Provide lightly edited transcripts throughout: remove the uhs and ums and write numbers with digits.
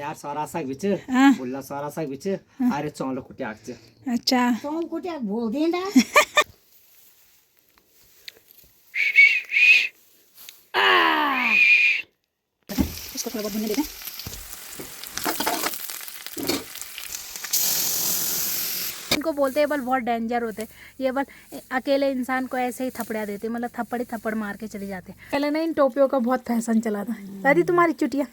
यार सारा सा बिच हाँ। बोला सारा सा बिच अरे चौल कुटे आछ अच्छा तो कुटे बोल देंदा इसको थोड़ा बहुत भुनने देते हैं। इनको बोलते हैं बल बहुत डेंजर होते हैं ये, बल अकेले इंसान को ऐसे ही थपड़ा देते, मतलब थप्पड़ ही थप्पड़ मार के चले जाते। पहले ना इन टोपियों का बहुत फैशन चला था। दादी तुम्हारी चुटिया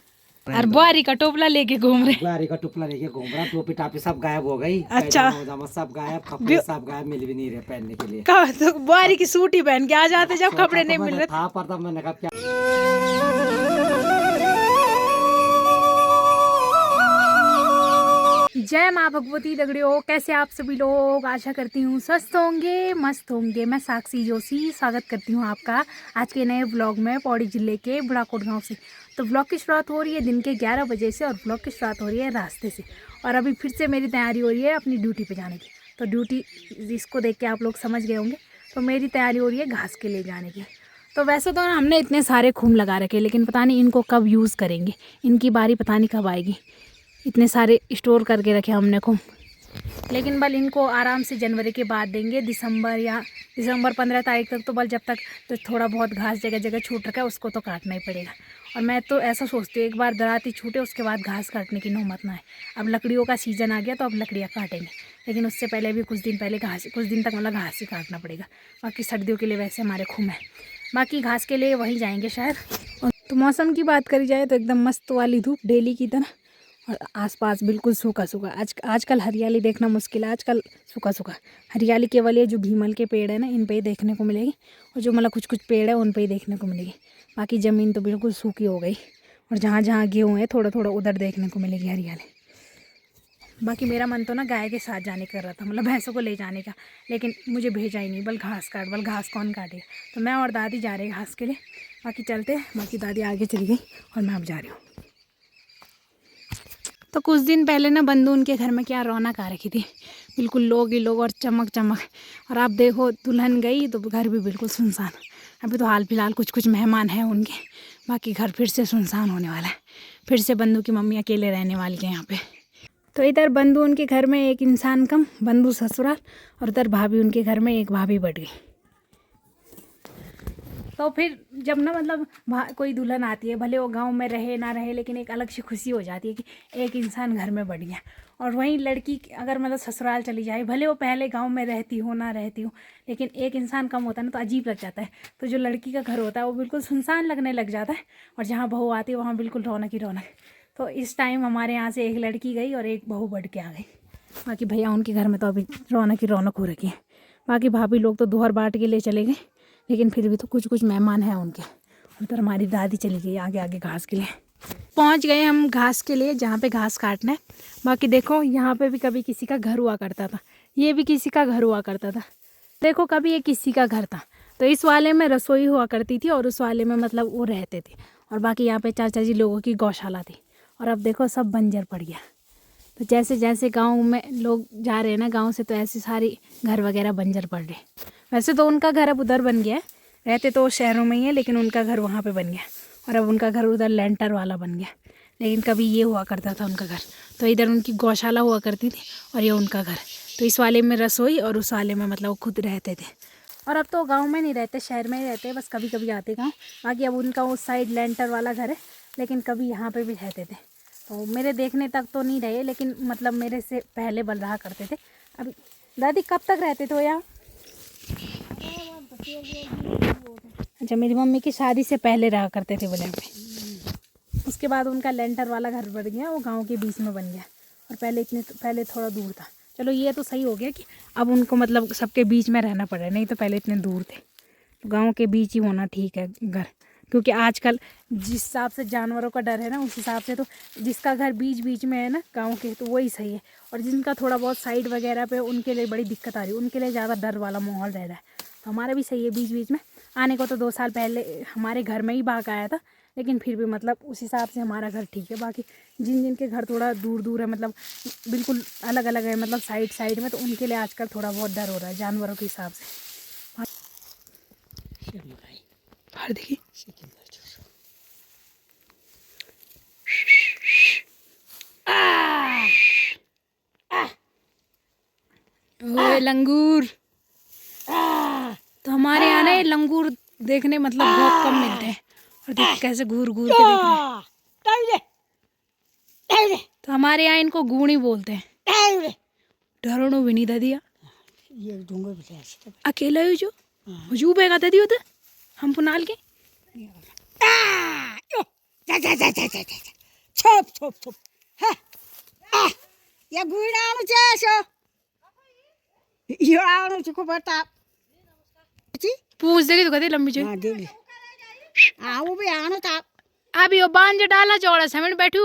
और बुआरी का टोपला लेके घूम रहे। बुआरी का टुपला लेके घूम रहा, टोपी टापी सब गायब हो गई। अच्छा। पैजामा सब गायब, कपड़े सब गायब, मिल भी नहीं रहे पहनने के लिए। कहा तो बुआरी की सूट ही पहन के आ जाते जब कपड़े नहीं मिल रहे था, पर तब मैंने कहा क्या जय माँ भगवती दगड़ियों, कैसे आप सभी लोग। आशा करती हूँ स्वस्थ होंगे, मस्त होंगे। मैं साक्षी जोशी स्वागत करती हूँ आपका आज के नए ब्लॉग में पौड़ी जिले के बुढ़ाकोट गांव से। तो ब्लॉग की शुरुआत हो रही है दिन के 11 बजे से और ब्लॉग की शुरुआत हो रही है रास्ते से। और अभी फिर से मेरी तैयारी हो रही है अपनी ड्यूटी पे जाने की। तो ड्यूटी इसको देख के आप लोग समझ गए होंगे। तो मेरी तैयारी हो रही है घास के ले जाने की। तो वैसे तो हमने इतने सारे खूम लगा रखे, लेकिन पता नहीं इनको कब यूज़ करेंगे, इनकी बारी पता नहीं कब आएगी। इतने सारे स्टोर करके रखे हमने खूम, लेकिन बल इनको आराम से जनवरी के बाद देंगे, दिसंबर 15 तारीख तक। तो बल जब तक तो थोड़ा बहुत घास जगह जगह छूट रखा है उसको तो काटना ही पड़ेगा। और मैं तो ऐसा सोचती हूँ एक बार दराती छूटे उसके बाद घास काटने की नौबत ना है। अब लकड़ियों का सीज़न आ गया तो अब लकड़ियाँ काटेंगे, लेकिन उससे पहले भी कुछ दिन तक मतलब घास ही काटना पड़ेगा। बाकी सर्दियों के लिए वैसे हमारे खूम है, बाकी घास के लिए वहीं जाएंगे शायद। तो मौसम की बात करी जाए तो एकदम मस्त वाली धूप डेली की तरह, और आसपास बिल्कुल सूखा सूखा। आजकल हरियाली देखना मुश्किल है, आजकल सूखा सूखा। हरियाली केवल ये जो भीमल के पेड़ है ना इन पे ही देखने को मिलेगी, और जो मतलब कुछ कुछ पेड़ है उन पे ही देखने को मिलेगी। बाकी ज़मीन तो बिल्कुल सूखी हो गई, और जहाँ जहाँ गेहूँ है थोड़ा थोड़ा उधर देखने को मिलेगी हरियाली। बाकी मेरा मन तो ना गाय के साथ जाने कर रहा था, मतलब भैंसों को ले जाने का, लेकिन मुझे भेजा ही नहीं। बल घास कौन काटे। तो मैं और दादी जा रहे हैं घास के लिए। बाकी चलते, बाकी दादी आगे चली गई और मैं अब जा रही हूँ। तो कुछ दिन पहले ना बंधु उनके घर में क्या रौनक आ रखी थी, बिल्कुल लोग ही लोग और चमक चमक। और आप देखो दुल्हन गई तो घर भी बिल्कुल सुनसान। अभी तो हाल फिलहाल कुछ कुछ मेहमान हैं उनके, बाकी घर फिर से सुनसान होने वाला है। फिर से बंधु की मम्मी अकेले रहने वाली है यहाँ पे। तो इधर बंधु उनके घर में एक इंसान कम, बंधु ससुराल, और उधर भाभी उनके घर में एक भाभी बढ़ गई। तो फिर जब ना मतलब कोई दुल्हन आती है, भले वो गांव में रहे ना रहे, लेकिन एक अलग सी खुशी हो जाती है कि एक इंसान घर में बढ़ गया। और वहीं लड़की अगर मतलब ससुराल चली जाए, भले वो पहले गांव में रहती हो ना रहती हो, लेकिन एक इंसान कम होता है ना तो अजीब लग जाता है। तो जो लड़की का घर होता है वो बिल्कुल सुनसान लगने लग जाता है, और जहाँ बहू आती है वहाँ बिल्कुल रौनक ही रौनक। तो इस टाइम हमारे यहाँ से एक लड़की गई और एक बहू बढ़ के आ गई। बाकी भैया उनके घर में तो अभी रौनक ही रौनक हो रखी है। बाकी भाभी लोग तो दोहर बाट के लिए चले गए, लेकिन फिर भी तो कुछ कुछ मेहमान हैं उनके। उधर हमारी दादी चली गई आगे आगे घास के लिए। पहुंच गए हम घास के लिए, जहाँ पे घास काटना है। बाकी देखो यहाँ पे भी कभी किसी का घर हुआ करता था, ये भी किसी का घर हुआ करता था। देखो कभी ये किसी का घर था। तो इस वाले में रसोई हुआ करती थी और उस वाले में मतलब वो रहते थे। और बाकी यहाँ पे चाचा जी लोगों की गौशाला थी। और अब देखो सब बंजर पड़ गया। तो जैसे जैसे गाँव में लोग जा रहे हैं ना गाँव से, तो ऐसे सारी घर वगैरह बंजर पड़ रहे। वैसे तो उनका घर अब उधर बन गया है, रहते तो शहरों में ही है, लेकिन उनका घर वहाँ पे बन गया। और अब उनका घर उधर लेंटर वाला बन गया, लेकिन कभी ये हुआ करता था उनका घर। तो इधर उनकी गौशाला हुआ करती थी और ये उनका घर। तो इस वाले में रसोई और उस वाले में मतलब वो खुद रहते थे। और अब तो गाँव में नहीं रहते, शहर में ही रहते, बस कभी कभी आते गाँव। बाकी अब उनका उस साइड लेंटर वाला घर है, लेकिन कभी यहाँ पर भी रहते थे। तो मेरे देखने तक तो नहीं रहे, लेकिन मतलब मेरे से पहले बल रहा करते थे। अभी दादी कब तक रहते थे यहाँ? अच्छा, मेरी मम्मी की शादी से पहले रहा करते थे बोले पे। उसके बाद उनका लेंटर वाला घर बन गया, वो गांव के बीच में बन गया। और पहले थोड़ा दूर था। चलो ये तो सही हो गया कि अब उनको मतलब सबके बीच में रहना पड़ रहा है, नहीं तो पहले इतने दूर थे। तो गाँव के बीच ही होना ठीक है घर, क्योंकि आजकल जिस हिसाब से जानवरों का डर है ना, उस हिसाब से तो जिसका घर बीच बीच में है ना गांव के, तो वही सही है। और जिनका थोड़ा बहुत साइड वगैरह पे, उनके लिए बड़ी दिक्कत आ रही है, उनके लिए ज़्यादा डर वाला माहौल रह रहा है। तो हमारा भी सही है बीच बीच में आने को। तो 2 साल पहले हमारे घर में ही बाघ आया था, लेकिन फिर भी मतलब उस हिसाब से हमारा घर ठीक है। बाकी जिन जिन के घर थोड़ा दूर दूर है, मतलब बिल्कुल अलग अलग है, मतलब साइड साइड में, तो उनके लिए आजकल थोड़ा बहुत डर हो रहा है जानवरों के हिसाब से। देखिए ये लंगूर। तो हमारे यहाँ ना ये लंगूर देखने मतलब बहुत कम मिलते हैं। और देखो कैसे घूर घूर के देख रहे हैं। तो हमारे यहाँ इनको गूणी बोलते हैं। डरोनो भी नहीं दिया अकेला ही जो हजूब है कहते दियो हम पुनाल के छोप छोप छोप या गुणाणु चेसो यो आणु चुको बता पूछ देगी तो कहती लंबी जो हां देगी आओ भी आणु ता अभी वो बांझ डाला चौड़ा समेट बैठू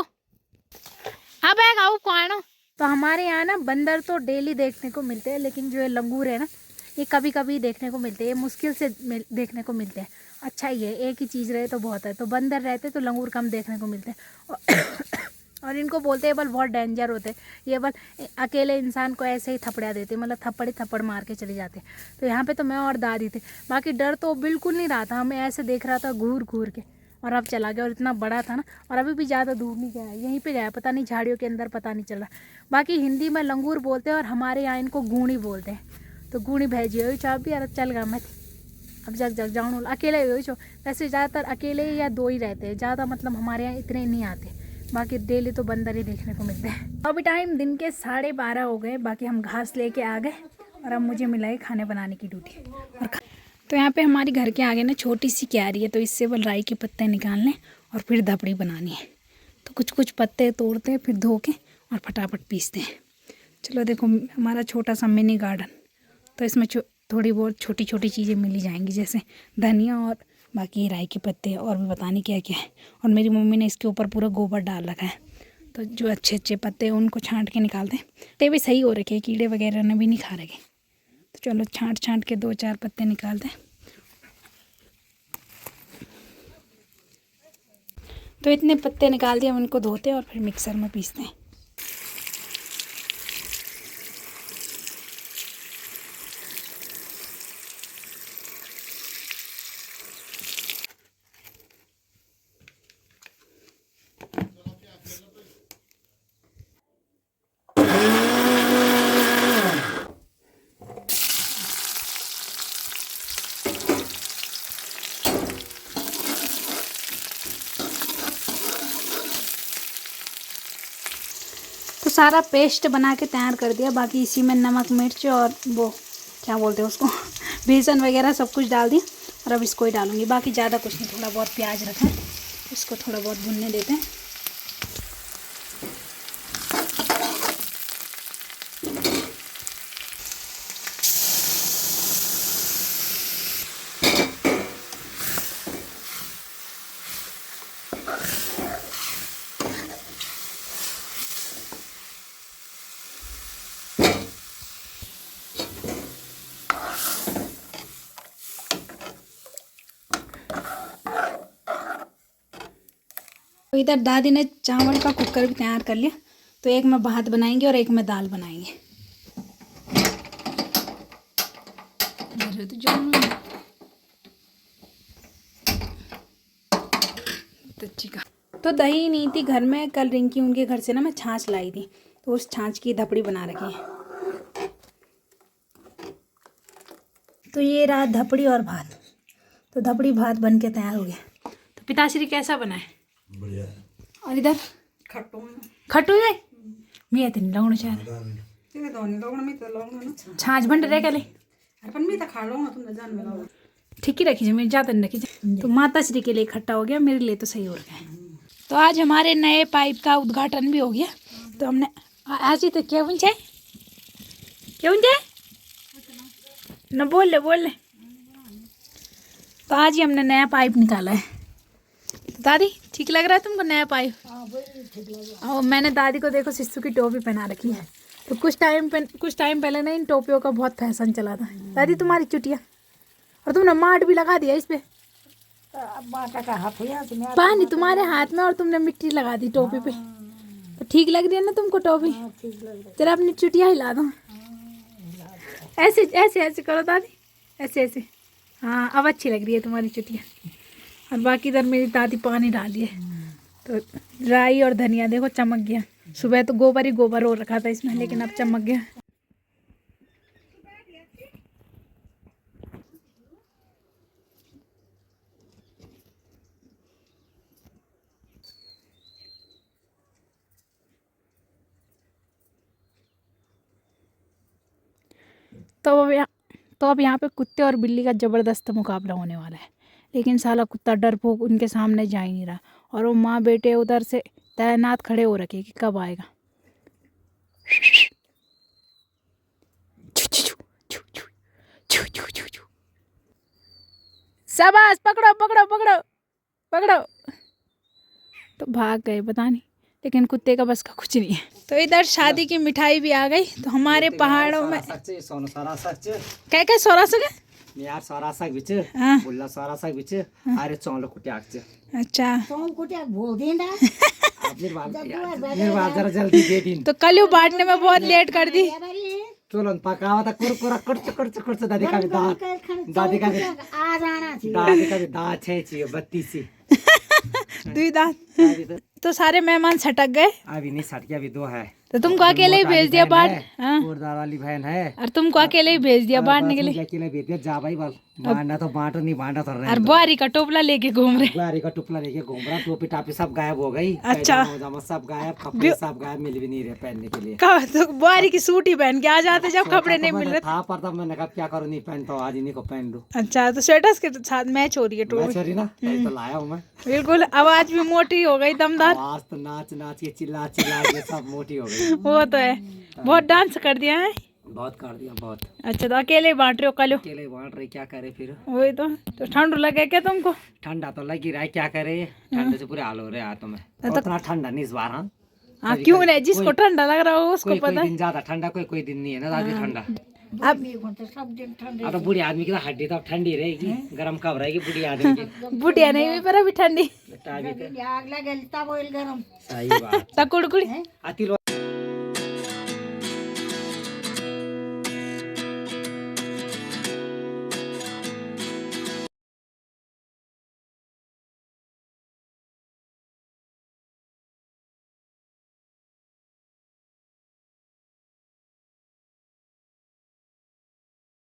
अब है गाँव को आना। तो हमारे यहाँ ना बंदर तो डेली देखने को मिलते हैं, लेकिन जो ये लंगूर है ना ये कभी कभी देखने को मिलते हैं, ये मुश्किल से देखने को मिलते हैं। अच्छा ही है, एक ही चीज़ रहे तो बहुत है। तो बंदर रहते तो लंगूर कम देखने को मिलते हैं। और इनको बोलते हैं बल बहुत डेंजर होते हैं, ये बल अकेले इंसान को ऐसे ही थपड़ा देते, मतलब थप्पड़ मार के चले जाते। तो यहाँ पे तो मैं और दादी थे, बाकी डर तो बिल्कुल नहीं रहा था, हमें ऐसे देख रहा था घूर घूर के, और अब चला गया। और इतना बड़ा था ना, और अभी भी ज़्यादा दूर नहीं गया, यहीं पे गया, पता नहीं झाड़ियों के अंदर, पता नहीं चल रहा। बाकी हिंदी में लंगूर बोलते हैं और हमारे यहाँ इनको गूणी बोलते हैं। तो गूणी भेजी हुई चाप भी यार चल गया मैं अब जग जाऊँ अकेले हुई छो। वैसे ज़्यादातर अकेले या दो ही रहते हैं, ज़्यादा मतलब हमारे यहाँ इतने नहीं आते, बाकी डेली तो बंदर ही देखने को मिलते हैं। अभी टाइम दिन के 12:30 हो गए, बाकी हम घास लेके आ गए और अब मुझे मिला है खाने बनाने की ड्यूटी। और तो यहाँ पे हमारी घर के आगे ना छोटी सी क्यारी है, तो इससे बल राई के पत्ते निकालने और फिर धपड़ी बनानी है। तो कुछ कुछ पत्ते तोड़ते हैं, फिर धो के और फटाफट पीसते हैं। चलो देखो हमारा छोटा सा मिनी गार्डन, तो इसमें थोड़ी बहुत छोटी छोटी चीज़ें मिली जाएंगी, जैसे धनिया और बाकी राई के पत्ते और भी पता नहीं क्या क्या है। और मेरी मम्मी ने इसके ऊपर पूरा गोबर डाल रखा है, तो जो अच्छे अच्छे पत्ते हैं उनको छांट के निकालते हैं। पत्ते भी सही हो रखे हैं, कीड़े वगैरह ने भी नहीं खा रखे। तो चलो छांट के 2-4 पत्ते निकालते हैं। तो इतने पत्ते निकाल दिए, हम इनको धोते हैं और फिर मिक्सर में पीसते हैं। तो सारा पेस्ट बना के तैयार कर दिया, बाकी इसी में नमक मिर्च और वो क्या बोलते हैं उसको बेसन वगैरह सब कुछ डाल दिया। और अब इसको ही डालूंगी, बाकी ज़्यादा कुछ नहीं, थोड़ा बहुत प्याज रखा है, इसको थोड़ा बहुत भुनने देते हैं। तो इधर दादी ने चावल का कुकर भी तैयार कर लिया, तो एक में भात बनाएंगे और एक में दाल बनाएंगे। तो दही नहीं थी घर में, कल रिंकी उनके घर से ना मैं छाछ लाई थी, तो उस छाछ की धपड़ी बना रखी है। तो ये रहा धपड़ी और भात, तो धपड़ी भात बन के तैयार हो गया। तो पिताश्री कैसा बना है? बढ़िया। और इधर खट्टू है मैं इतनी लगना चाह छाछ बन रहे कले ठीक ही रखी जाए, मेरी ज़्यादा नहीं रखी। तो माता श्री के लिए इकट्ठा हो गया, मेरे लिए तो सही हो रहा है। तो आज हमारे नए पाइप का उद्घाटन भी हो गया। तो हमने आज ही तो क्या पूछे न बोल ले। तो आज ही हमने नया पाइप निकाला है। दादी ठीक लग रहा है तुमको नया पाइप? और मैंने दादी को देखो शिशु की टोपी पहना रखी है। तो कुछ टाइम पहले ना इन टोपियों का बहुत फैशन चला था। दादी तुम्हारी चुटिया, और तुमने माट भी लगा दिया इस पे, पानी तुम्हारे हाथ में और तुमने मिट्टी लगा दी टोपी पे। तो ठीक लग रही है ना तुमको टोपी? जरा अपनी चुटिया हिला दो, ऐसे ऐसे ऐसे करो दादी, ऐसे ऐसे। हाँ अब अच्छी लग रही है तुम्हारी चुटिया। और बाकी इधर मेरी दादी पानी डाली है, तो राई और धनिया देखो चमक गया। सुबह तो गोबर ही गोबर हो रखा था इसमें, लेकिन अब चमक गया। तो अब यहाँ पे कुत्ते और बिल्ली का ज़बरदस्त मुकाबला होने वाला है, लेकिन साला कुत्ता डरपोक उनके सामने जा ही नहीं रहा, और वो माँ बेटे उधर से तैनात खड़े हो रखे कि कब आएगा। शाबाश, पकड़ो पकड़ो पकड़ो पकड़ो। तो भाग गए पता नहीं, लेकिन कुत्ते का बस का कुछ नहीं है। तो इधर शादी की मिठाई भी आ गई। तो हमारे पहाड़ों में सोनो सारा सच क्या क्या सोरा सके यार सारा सक बिच हाँ। बुल्ला सारा सक बिच अरे चौंलो कुटे आक अच्छा, तुम कुछ बोल देना निर्वाल जरा जल्दी दे दिन तो कल बांटने में बहुत लेट कर दी। चलो पकावा था कुरकुरा कुर्च कुर्च कुर्च दादी का भी दांत दादी का भी आ जाना चाहिए। दादी का भी दांत है चाहिए 32 दुई दांत। तो सारे मेहमान सटक गए। अभी नहीं सट गया, अभी 2 है। तो तुमको अकेले ही भेज दिया बांट। हाँ, कोरदार वाली बहन है और तुमको अकेले ही भेज दिया बांटने के लिए। मुझे अकेले भेज दिया, जा भाई बल बांटना तो बांटो, नहीं बांटा तो रहे। और बुआरी का टोपला लेके घूम रहे। बुआरी का टुपला लेके घूम रहा, टोपी टापी सब गायब हो गई। अच्छा। पैजामा सब गायब, कपड़े सब गायब, मिल भी नहीं रहे पहनने के लिए। कब तो बुआरी की सूट ही पहन के आ जाते जब कपड़े नहीं मिल रहे। था पर तब मैंने कहा क्या करूँ, नहीं पहनता हूँ, आज इन्हीं को पहन लूँ। अच्छा, तो स्वेटर्स के साथ मैच हो रही है मैं टोपी। छोरी ना तभी तो लाया हूँ मैं। बिल्कुल, आवाज भी मोटी हो गई, दमदार। आवाज तो नाच नाच के चिल्ला चिल्ला के सब मोटी हो गई। वो तो है, बहुत डांस कर दिया है। बहुत कर दिया बहुत। अच्छा, तो अकेले ही बांट रहे हो कल? अकेले बांट रहे, क्या करे फिर। वही तो ठंड लगे क्या तुमको? ठंडा तो लग ही रहा है, क्या करे, ठंडे से पूरे हाल हो रहे हाथों में। उतना ठंडा नहीं इस बार। हाँ हाँ, क्यों नहीं, जिसको ठंडा लग रहा हो उसको कोई पता कोई है। दिन ज्यादा ठंडा, कोई कोई दिन नहीं है ना ज्यादा ठंडा। अब सब दिन ठंडे अब तो बूढ़ी आदमी की तो हड्डी तो अब ठंडी रहेगी, गर्म कब रहेगी बूढ़ी आदमी की। बुढ़िया नहीं हुई पर अभी ठंडी। बेटा अभी तो आग लगे तब ऑयल गरम सही बात। तकुड़कुड़ी अति